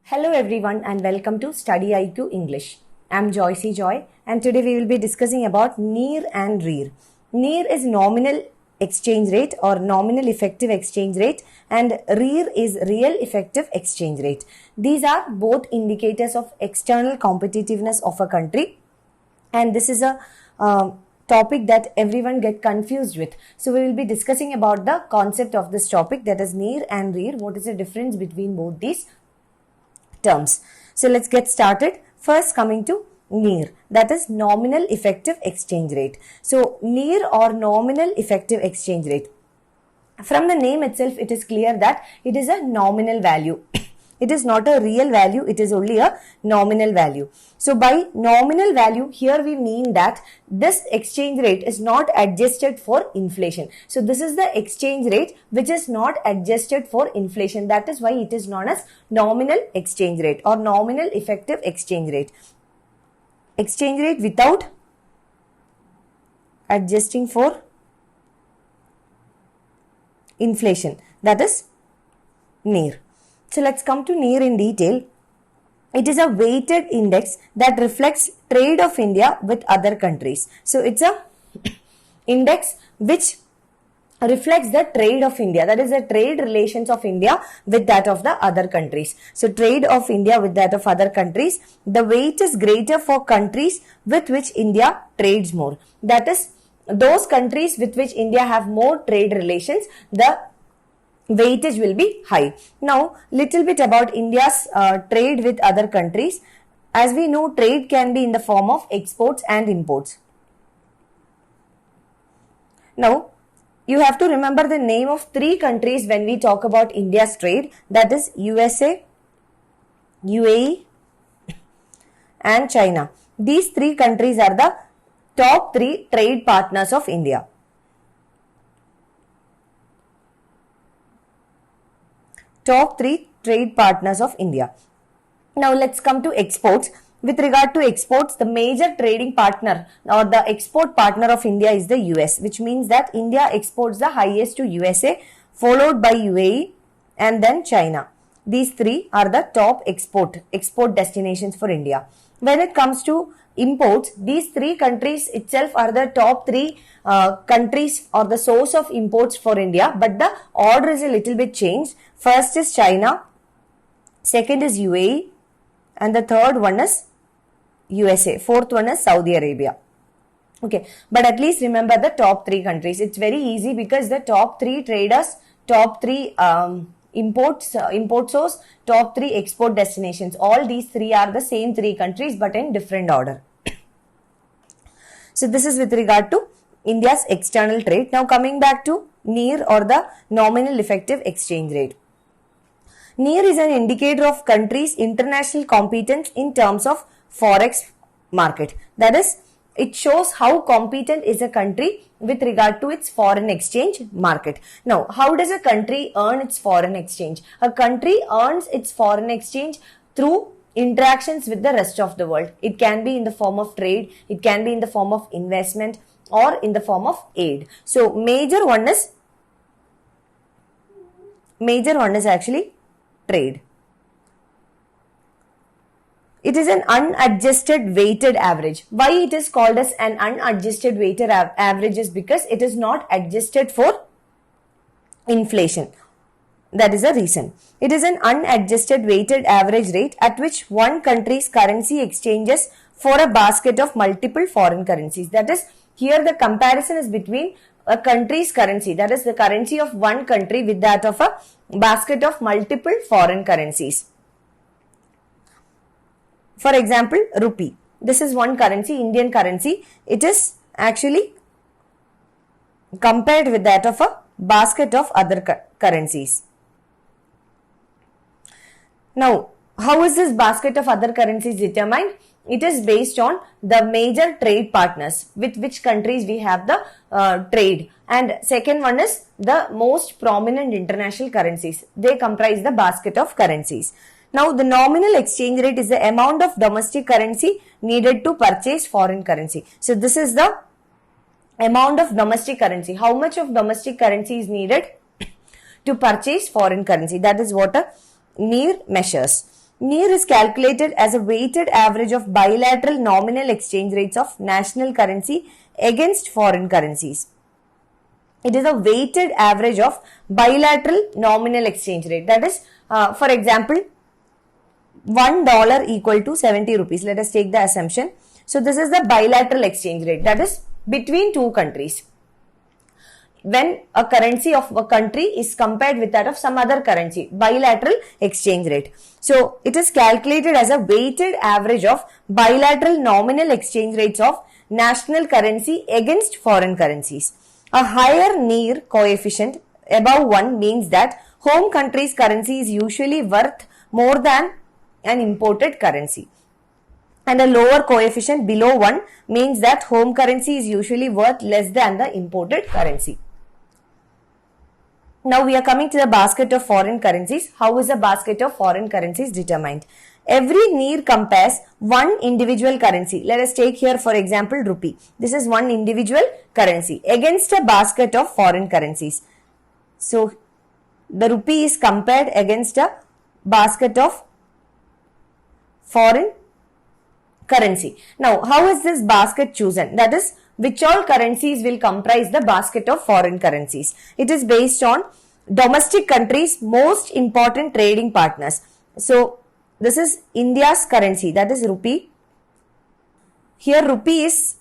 Hello everyone and welcome to Study IQ English. I'm Joycey Joy and today we will be discussing about NEER and REER. NEER is nominal exchange rate or nominal effective exchange rate and REER is real effective exchange rate. These are both indicators of external competitiveness of a country, and this is a topic that everyone get confused with. So we will be discussing about the concept of this topic, that is NEER and REER. What is the difference between both these terms? So let's get started. First, coming to NEER, that is nominal effective exchange rate. So NEER or nominal effective exchange rate, from the name itself it is clear that it is a nominal value. It is not a real value, it is only a nominal value. So by nominal value, here we mean that this exchange rate is not adjusted for inflation. So this is the exchange rate which is not adjusted for inflation. That is why it is known as nominal exchange rate or nominal effective exchange rate. Exchange rate without adjusting for inflation, that is NEER. So let's come to NEER in detail. It is a weighted index that reflects trade of India with other countries. So it's a index which reflects the trade of India, that is the trade relations of India with that of the other countries. So trade of India with that of other countries, the weight is greater for countries with which India trades more. That is, those countries with which India have more trade relations, the weightage will be high. Now, little bit about India's trade with other countries. As we know, trade can be in the form of exports and imports. Now, you have to remember the name of three countries when we talk about India's trade, that is USA, UAE and China. These three countries are the top three trade partners of India. Top three trade partners of India. Now let's come to exports. With regard to exports, the major trading partner or the export partner of India is the US, which means that India exports the highest to USA, followed by UAE and then China. These three are the top export destinations for India. When it comes to imports, these three countries itself are the top three countries or the source of imports for India, but the order is a little bit changed. First is China, second is UAE, and the third one is USA, fourth one is Saudi Arabia. Okay, but at least remember the top three countries. It's very easy because the top three traders, top three import source, top three export destinations, all these three are the same three countries but in different order. So this is with regard to India's external trade. Now coming back to NEER or the nominal effective exchange rate. NEER is an indicator of countries' international competence in terms of forex market. That is, it shows how competent is a country with regard to its foreign exchange market. Now, how does a country earn its foreign exchange? A country earns its foreign exchange through interactions with the rest of the world. It can be in the form of trade, it can be in the form of investment or in the form of aid. So, major one is actually trade. It is an unadjusted weighted average. Why it is called as an unadjusted weighted average is because it is not adjusted for inflation. That is the reason. It is an unadjusted weighted average rate at which one country's currency exchanges for a basket of multiple foreign currencies. That is, here the comparison is between a country's currency, that is the currency of one country with that of a basket of multiple foreign currencies. For example, rupee. This is one currency, Indian currency. It is actually compared with that of a basket of other currencies. Now, how is this basket of other currencies determined? It is based on the major trade partners with which countries we have the trade. And second one is the most prominent international currencies. They comprise the basket of currencies. Now, the nominal exchange rate is the amount of domestic currency needed to purchase foreign currency. So, this is the amount of domestic currency. How much of domestic currency is needed to purchase foreign currency? That is what a NEER measures. NEER is calculated as a weighted average of bilateral nominal exchange rates of national currency against foreign currencies. It is a weighted average of bilateral nominal exchange rate. That is, for example, $1 equal to 70 rupees. Let us take the assumption. So this is the bilateral exchange rate, that is between two countries. When a currency of a country is compared with that of some other currency, bilateral exchange rate. So it is calculated as a weighted average of bilateral nominal exchange rates of national currency against foreign currencies. A higher NEER coefficient above 1 means that home country's currency is usually worth more than an imported currency. And a lower coefficient below 1 means that home currency is usually worth less than the imported currency. Now we are coming to the basket of foreign currencies. How is the basket of foreign currencies determined? Every NEER compares one individual currency. Let us take here for example rupee. This is one individual currency against a basket of foreign currencies. So the rupee is compared against a basket of foreign currency. Now how is this basket chosen? That is, which all currencies will comprise the basket of foreign currencies. It is based on domestic countries' most important trading partners. So this is India's currency, that is rupee. Here rupee is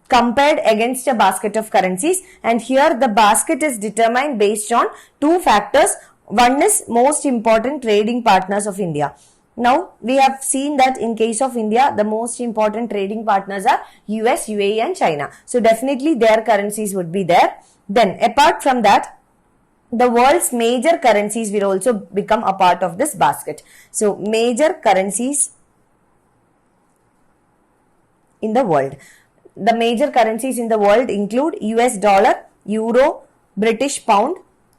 compared against a basket of currencies, and here the basket is determined based on two factors. One is most important trading partners of India. Now we have seen that in case of India, the most important trading partners are US, UAE and China. So definitely their currencies would be there. Then apart from that, the world's major currencies will also become a part of this basket. So major currencies in the world. The major currencies in the world include US dollar, euro, British pound,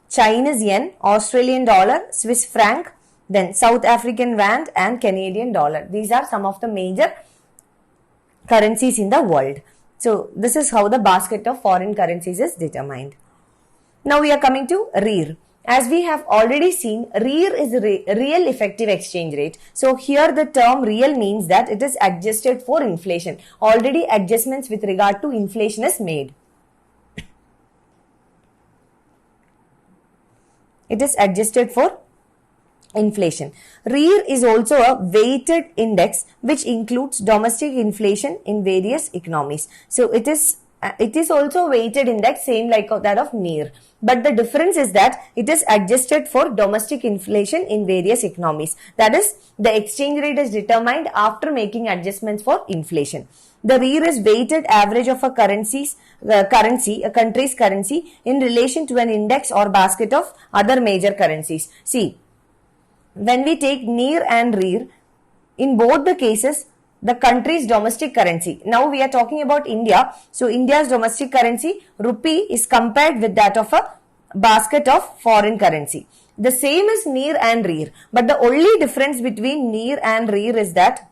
Chinese yen, Australian dollar, Swiss franc, then South African rand and Canadian dollar. These are some of the major currencies in the world. So this is how the basket of foreign currencies is determined. Now we are coming to REER. As we have already seen, REER is real effective exchange rate. So here the term real means that it is adjusted for inflation. Already adjustments with regard to inflation is made. It is adjusted for inflation. REER is also a weighted index which includes domestic inflation in various economies. So it is also weighted index, same like that of NEER. But the difference is that it is adjusted for domestic inflation in various economies. That is, the exchange rate is determined after making adjustments for inflation. The REER is weighted average of a country's currency in relation to an index or basket of other major currencies. See, when we take NEER and REER, in both the cases, the country's domestic currency. Now we are talking about India. So India's domestic currency, rupee, is compared with that of a basket of foreign currency. The same as NEER and REER. But the only difference between NEER and REER is that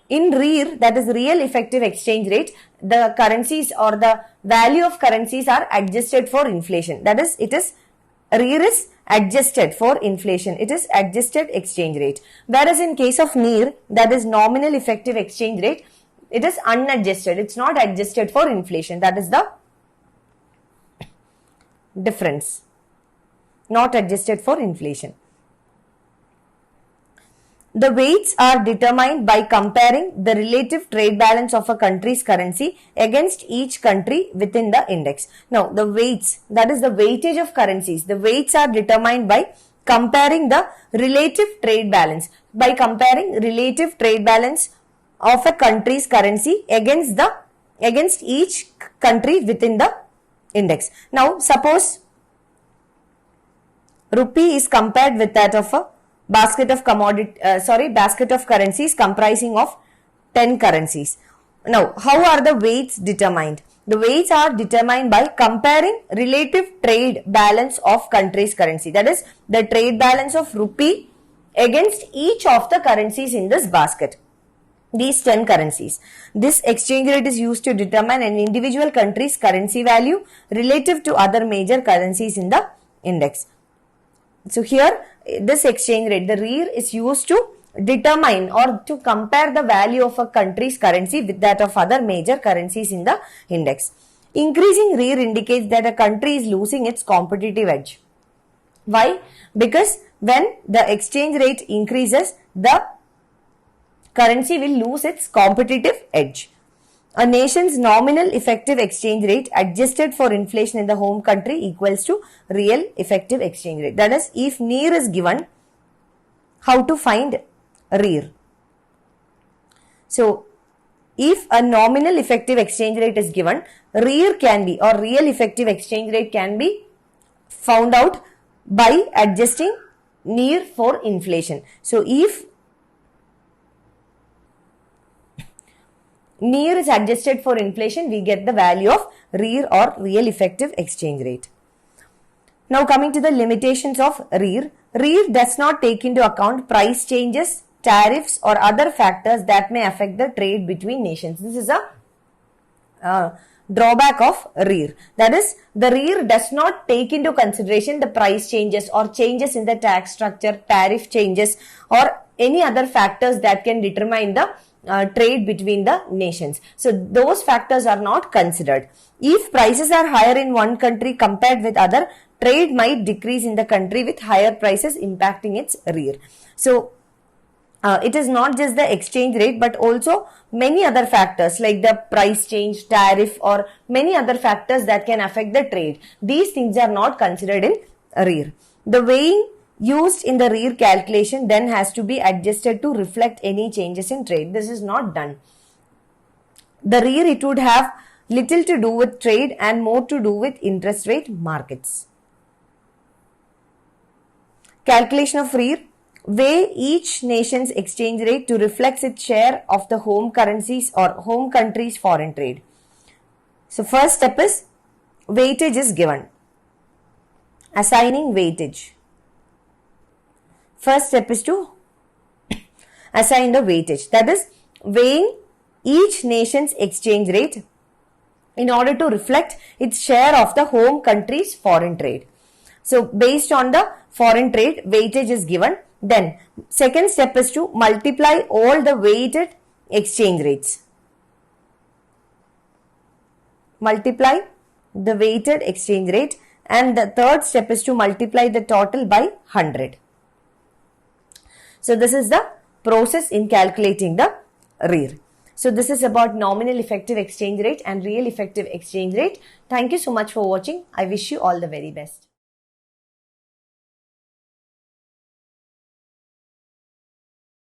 in REER, that is real effective exchange rate, the currencies or the value of currencies are adjusted for inflation. That is, REER is adjusted for inflation. It is adjusted exchange rate. Whereas in case of NEER, that is nominal effective exchange rate, it is unadjusted. It's not adjusted for inflation. That is the difference. Not adjusted for inflation. The weights are determined by comparing the relative trade balance of a country's currency against each country within the index. Now, the weights, that is the weightage of currencies. The weights are determined by comparing the relative trade balance. By comparing relative trade balance of a country's currency against each country within the index. Now, suppose rupee is compared with that of a basket of currencies comprising of 10 currencies. Now, how are the weights determined? The weights are determined by comparing relative trade balance of country's currency. That is, the trade balance of rupee against each of the currencies in this basket. These 10 currencies. This exchange rate is used to determine an individual country's currency value relative to other major currencies in the index. So here, this exchange rate, the REER, is used to determine or to compare the value of a country's currency with that of other major currencies in the index. Increasing REER indicates that a country is losing its competitive edge. Why? Because when the exchange rate increases, the currency will lose its competitive edge. A nation's nominal effective exchange rate adjusted for inflation in the home country equals to real effective exchange rate. That is, if NEER is given, how to find REER? So, if a nominal effective exchange rate is given, REER can be, or real effective exchange rate can be found out by adjusting NEER for inflation. So, if NEER is adjusted for inflation, we get the value of REER, or real effective exchange rate. Now coming to the limitations of REER. REER does not take into account price changes, tariffs or other factors that may affect the trade between nations. This is a drawback of REER. That is, the REER does not take into consideration the price changes or changes in the tax structure, tariff changes or any other factors that can determine the trade between the nations. So those factors are not considered. If prices are higher in one country compared with other, trade might decrease in the country with higher prices, impacting its REER. So it is not just the exchange rate but also many other factors like the price change, tariff or many other factors that can affect the trade. These things are not considered in REER. The weighing used in the REER calculation then has to be adjusted to reflect any changes in trade. This is not done. The REER, it would have little to do with trade and more to do with interest rate markets. Calculation of REER. Weigh each nation's exchange rate to reflect its share of the home currencies or home country's foreign trade. So first step is weightage is given. Assigning weightage. First step is to assign the weightage. That is, weighing each nation's exchange rate in order to reflect its share of the home country's foreign trade. So based on the foreign trade, weightage is given. Then second step is to multiply all the weighted exchange rates. Multiply the weighted exchange rate, and the third step is to multiply the total by 100. So this is the process in calculating the REER. So this is about nominal effective exchange rate and real effective exchange rate. Thank you so much for watching. I wish you all the very best.